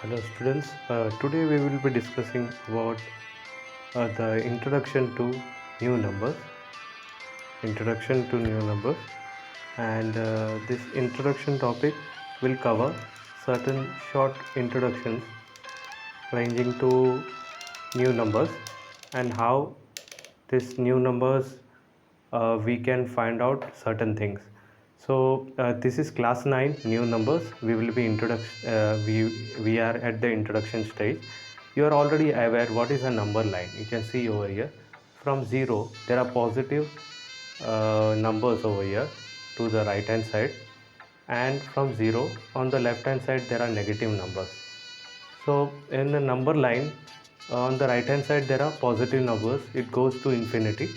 Hello students, today we will be discussing about the introduction to new numbers, and this introduction topic will cover certain short introductions ranging to new numbers and how these new numbers we can find out certain things. So this is class 9 new numbers. We will be introduction. We are at the introduction stage. You are already aware what is a number line. You can see over here from 0 there are positive numbers over here to the right hand side, and from 0 on the left hand side there are negative numbers. So in the number line on the right hand side there are positive numbers, it goes to infinity,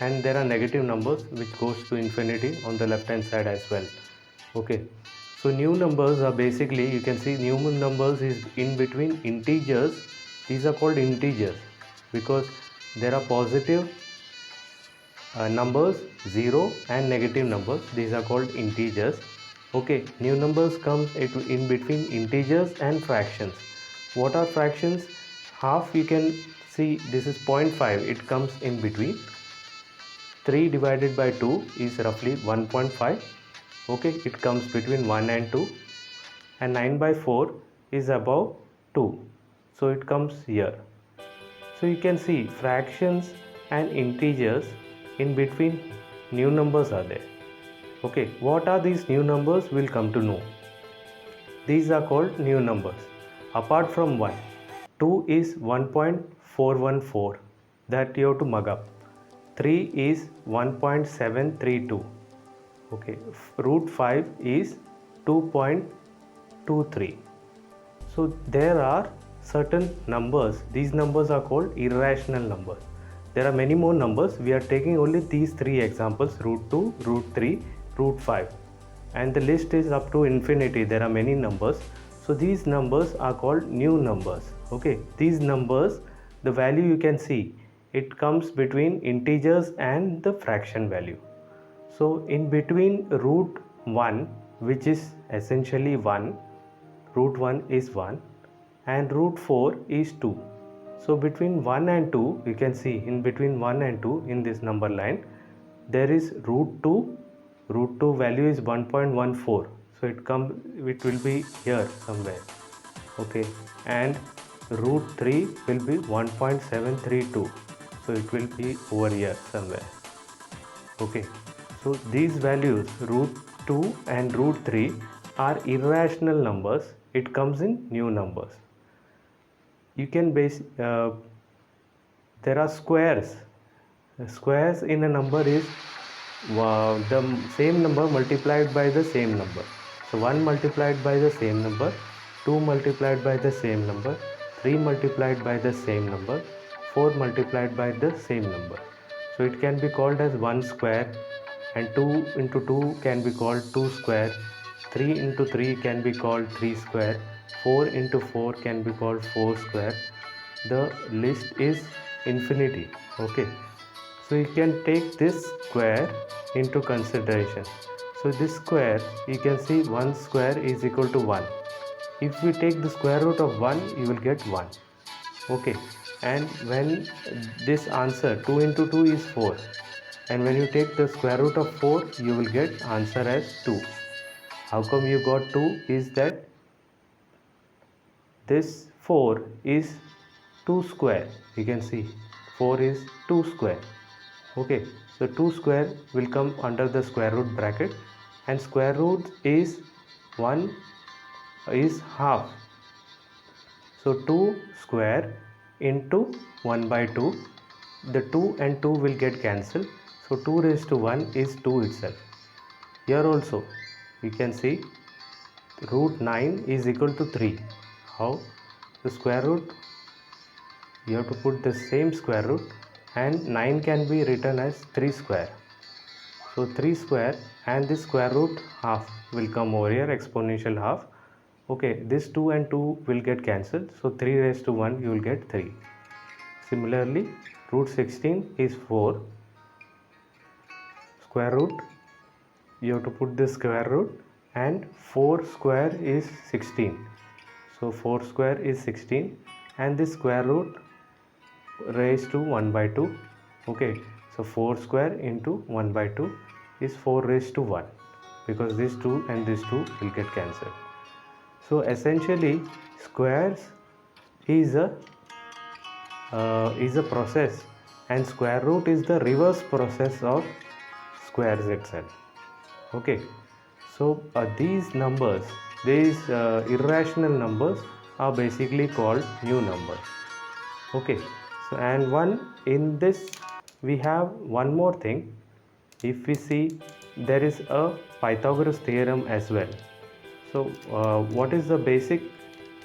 and there are negative numbers which goes to infinity on the left hand side as well. Okay, so new numbers are basically, you can see new numbers is in between integers. These are called integers because there are positive numbers 0 and negative numbers. These are called integers. Okay, new numbers comes in between integers and fractions. What are fractions? Half, you can see this is 0.5, it comes in between. 3 divided by 2 is roughly 1.5. Okay, it comes between 1 and 2. And 9 by 4 is above 2, so it comes here. So you can see fractions and integers in between new numbers are there. Okay, what are these new numbers? We'll come to know. These are called new numbers. Apart from 1, 2 is 1.414, that you have to mug up. 3 is 1.732. Okay, root 5 is 2.23. So there are certain numbers. These numbers are called irrational numbers. There are many more numbers. We are taking only these three examples: root 2, root 3, root 5. And the list is up to infinity. There are many numbers. So these numbers are called new numbers. Okay, these numbers, the value you can see, it comes between integers and the fraction value. So in between root 1, which is essentially 1, root 1 is 1, and root 4 is 2. So between 1 and 2, you can see in between 1 and 2 in this number line there is root 2. Root 2 value is 1.14, so it will be here somewhere. Okay, and root 3 will be 1.732, so it will be over here somewhere. Okay, so these values root 2 and root 3 are irrational numbers. It comes in new numbers. You can base there are squares. Squares in a number is the same number multiplied by the same number. So 1 multiplied by the same number, 2 multiplied by the same number, 3 multiplied by the same number, 4 multiplied by the same number. So it can be called as 1 square, and 2 into 2 can be called 2 square, 3 into 3 can be called 3 square, 4 into 4 can be called 4 square. The list is infinity. Okay, so you can take this square into consideration. So this square, you can see 1 square is equal to 1. If we take the square root of 1, you will get 1. Okay, and when this answer 2 into 2 is 4, and when you take the square root of 4, you will get answer as 2. How come you got 2? Is that this 4 is 2 square. You can see 4 is 2 square. Okay, so 2 square will come under the square root bracket, and square root is 1 is half. So 2 square into 1 by 2, the 2 and 2 will get cancelled, so 2 raised to 1 is 2 itself. Here also you can see root 9 is equal to 3. How? The square root, you have to put the same square root, and 9 can be written as 3 square. So 3 square, and this square root half will come over here, exponential half. Okay, this 2 and 2 will get cancelled, so 3 raised to 1 you will get 3. Similarly, root 16 is 4. Square root, you have to put the square root, and 4 square is 16. So 4 square is 16, and this square root raised to 1 by 2. Okay, so 4 square into 1 by 2 is 4 raised to 1, because this 2 and this 2 will get cancelled. So essentially squares is a process, and square root is the reverse process of squares itself. Okay, so these numbers, these irrational numbers are basically called new numbers. Okay, so and one in this we have one more thing. If we see, there is a Pythagoras theorem as well. So what is the basic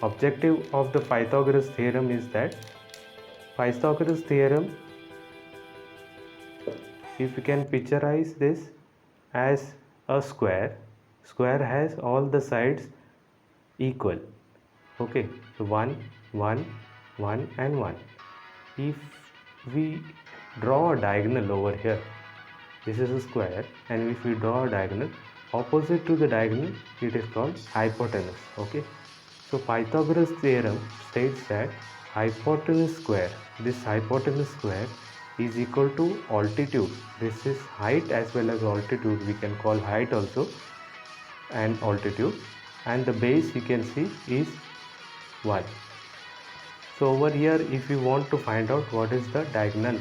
objective of the Pythagoras theorem is that Pythagoras theorem, if you can picturize this as a square has all the sides equal. Okay, so 1 1 1 and 1. If we draw a diagonal over here, this is a square, and if we draw a diagonal opposite to the diagonal, it is called hypotenuse. Okay, so Pythagoras theorem states that hypotenuse square, this hypotenuse square is equal to altitude. This is height as well as altitude, we can call height also and altitude, and the base you can see is 1. So over here, if you want to find out what is the diagonal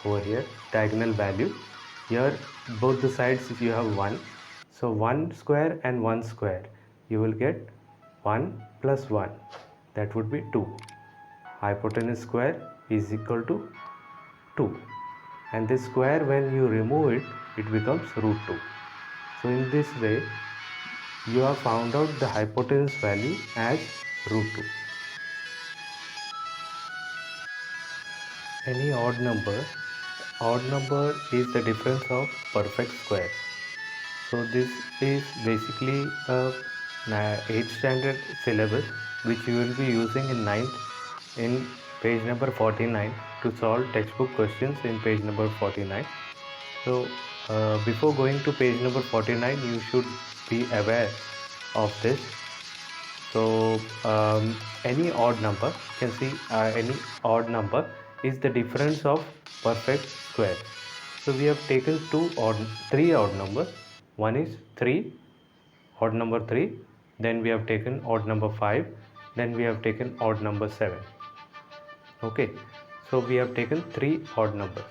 over here, diagonal value, here both the sides if you have 1, so 1 square and 1 square, you will get 1 plus 1, that would be 2. Hypotenuse square is equal to 2, and this square, when you remove it, it becomes root 2. So in this way you have found out the hypotenuse value as root 2. Any odd number is the difference of perfect squares. So this is basically a 8th standard syllabus which you will be using in 9th in page number 49 to solve textbook questions in page number 49. So before going to page number 49, you should be aware of this. So any odd number, you can see any odd number is the difference of perfect square. So we have taken three odd numbers. One is 3, odd number 3, then we have taken odd number 5, then we have taken odd number 7. Okay, so we have taken 3 odd numbers.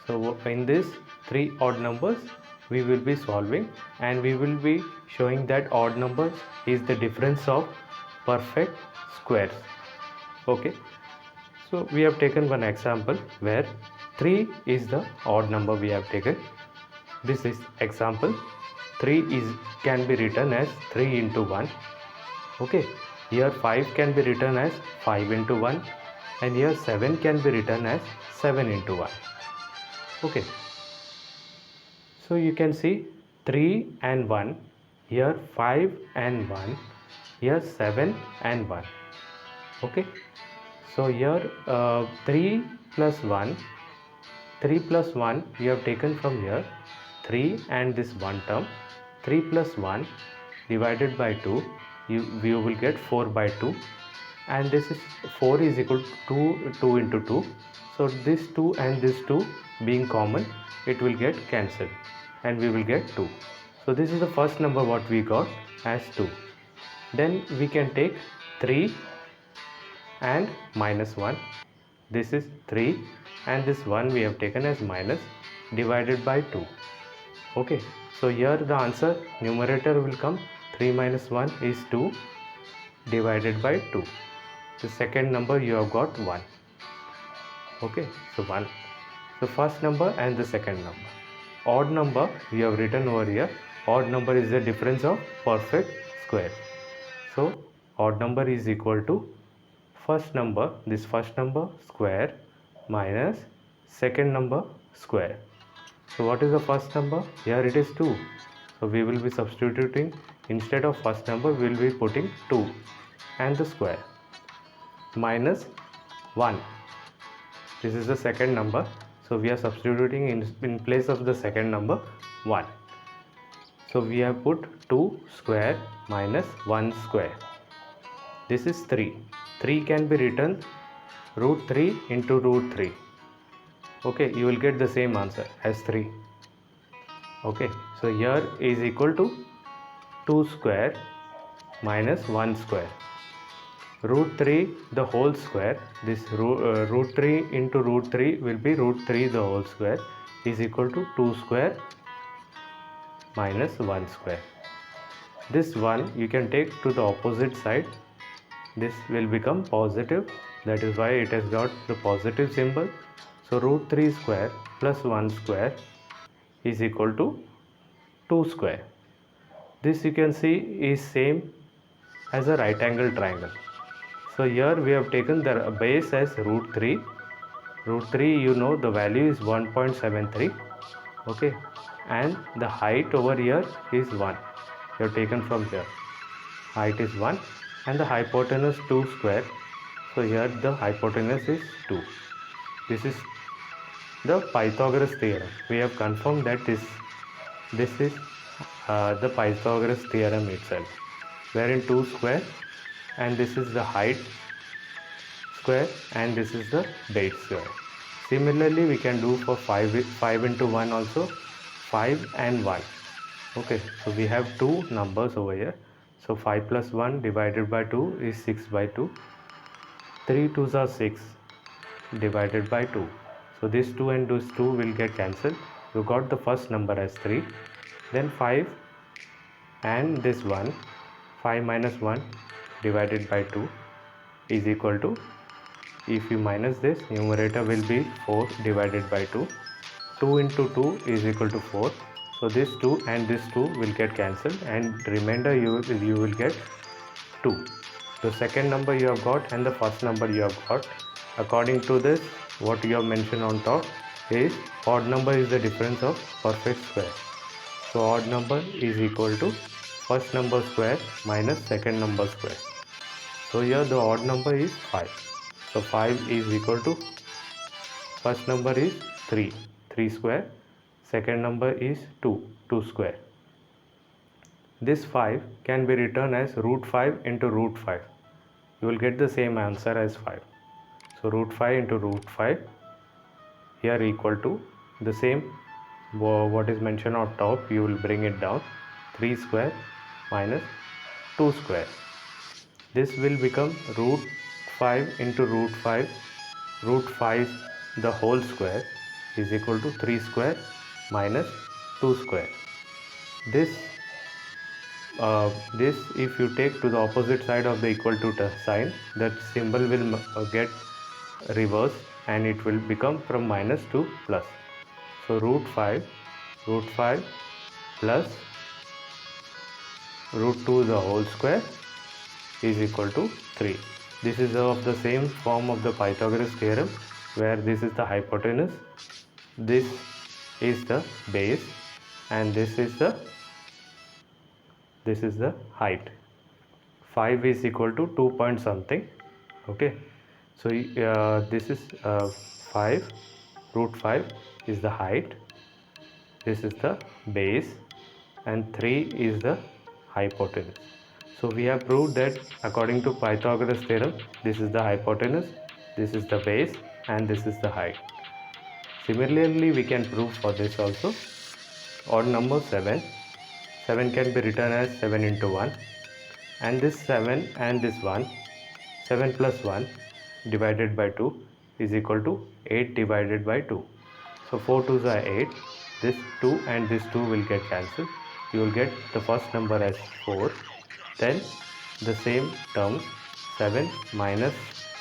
So in this 3 odd numbers we will be solving, and we will be showing that odd numbers is the difference of perfect squares. Okay, so we have taken one example where 3 is the odd number we have taken. This is example. 3 can be written as 3 into 1. Okay, here 5 can be written as 5 into 1, and here 7 can be written as 7 into 1. Okay, so you can see 3 and 1, here 5 and 1, here 7 and 1. Okay, so here 3 plus 1 we have taken from here, 3 and this one term, 3 plus 1 divided by 2, you will get 4 by 2, and this is 4 is equal to 2 into 2. So this 2 and this 2 being common, it will get cancelled and we will get 2. So this is the first number what we got as 2. Then we can take 3 and minus 1. This is 3 and this 1 we have taken as minus, divided by 2. Okay, so here the answer numerator will come 3 minus 1 is 2 divided by 2. The second number you have got 1. Okay, so 1. So first number and the second number. Odd number we have written over here. Odd number is the difference of perfect square. So odd number is equal to first number, this first number square, minus second number square. So what is the first number? Here it is 2. So we will be substituting, instead of first number we will be putting 2 and the square, minus 1. This is the second number. So we are substituting in place of the second number 1. So we have put 2 square minus 1 square. This is 3. 3 can be written root 3 into root 3. Okay, you will get the same answer as 3. Okay, so here is equal to 2 square minus 1 square. Root 3 the whole square, this root 3 into root 3 will be root 3 the whole square is equal to 2 square minus 1 square. This one you can take to the opposite side. This will become positive, that is why it has got the positive symbol. So root 3 square plus 1 square is equal to 2 square. This you can see is same as a right angle triangle. So here we have taken the base as root 3. Root 3, you know the value is 1.73. Okay, and the height over here is 1. You have taken from here. Height is 1 and the hypotenuse 2 square. So here the hypotenuse is 2. This is the Pythagoras theorem. We have confirmed that this is the Pythagoras theorem itself, wherein 2 square and this is the height square and this is the base square. Similarly, we can do for 5 into 1 also, 5 and 1. Okay, so we have two numbers over here. So 5 plus 1 divided by 2 is 6 by 2. 3 2s are 6 divided by 2. So this 2 and this 2 will get cancelled. You got the first number as 3. Then 5 and this 1, 5 minus 1 divided by 2 is equal to, if you minus this, numerator will be 4 divided by 2. 2 into 2 is equal to 4. So this 2 and this 2 will get cancelled and remainder you will get 2. The second number you have got and the first number you have got. According to this, what you have mentioned on top is odd number is the difference of perfect square. So odd number is equal to first number square minus second number square. So here the odd number is 5. So 5 is equal to, first number is 3, 3 square. Second number is 2, 2 square. This 5 can be written as root 5 into root 5. You will get the same answer as 5. So root 5 into root 5 here equal to the same what is mentioned on top, you will bring it down, 3 square minus 2 square. This will become root 5 into root 5, root 5 the whole square is equal to 3 square minus 2 square. This if you take to the opposite side of the equal to sign, that symbol will get reversed and it will become from minus to plus. So root 5 plus root 2 the whole square is equal to 3. This is of the same form of the Pythagoras theorem, where this is the hypotenuse, this is the base, and this is the height. 5 is equal to 2 point something. Okay, so this is 5, root 5 is the height, this is the base, and 3 is the hypotenuse. So we have proved that according to Pythagoras theorem, this is the hypotenuse, this is the base, and this is the height. Similarly, we can prove for this also. Odd number 7. 7 can be written as 7 into 1. And this 7 and this 1, 7 plus 1 divided by 2 is equal to 8 divided by 2. So 4 2s are 8. This 2 and this 2 will get cancelled. You will get the first number as 4. Then the same terms, 7 minus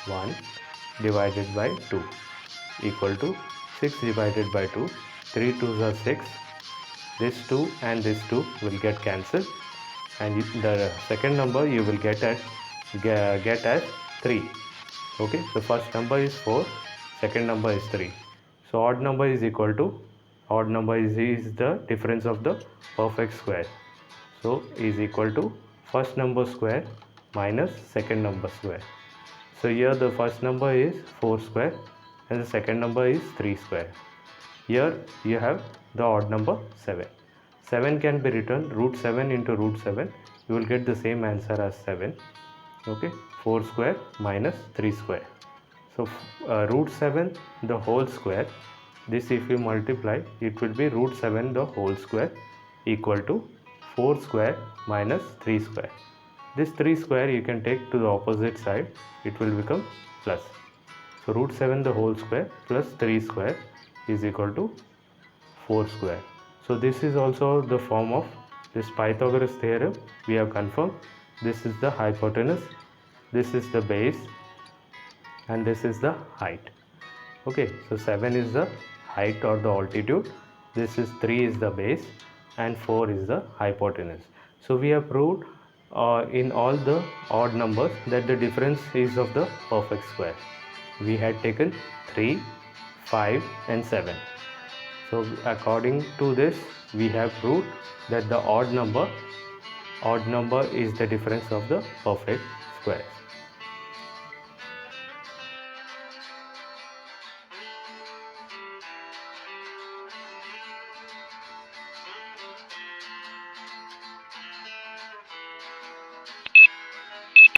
1 divided by 2 equal to 6 divided by 2. 3 2s are 6. This 2 and this 2 will get cancelled, and the second number you will get as 3. Okay, the first number is 4, second number is 3. So odd number is equal to, odd number is the difference of the perfect square. So is equal to first number square minus second number square. So here the first number is 4 square and the second number is 3 square. Here you have the odd number 7. 7 can be written root 7 into root 7. You will get the same answer as 7. Okay, 4 square minus 3 square. So root 7 the whole square, this if you multiply it will be root 7 the whole square equal to 4 square minus 3 square. This 3 square you can take to the opposite side, it will become plus. So root 7 the whole square plus 3 square is equal to 4 square. So this is also the form of this Pythagoras theorem. We have confirmed this is the hypotenuse, this is the base, and this is the height. Okay, so 7 is the height or the altitude, this is 3 is the base, and 4 is the hypotenuse. So we have proved in all the odd numbers that the difference is of the perfect square. We had taken 3, 5 and 7. So according to this we have proved that the odd number is the difference of the perfect squares.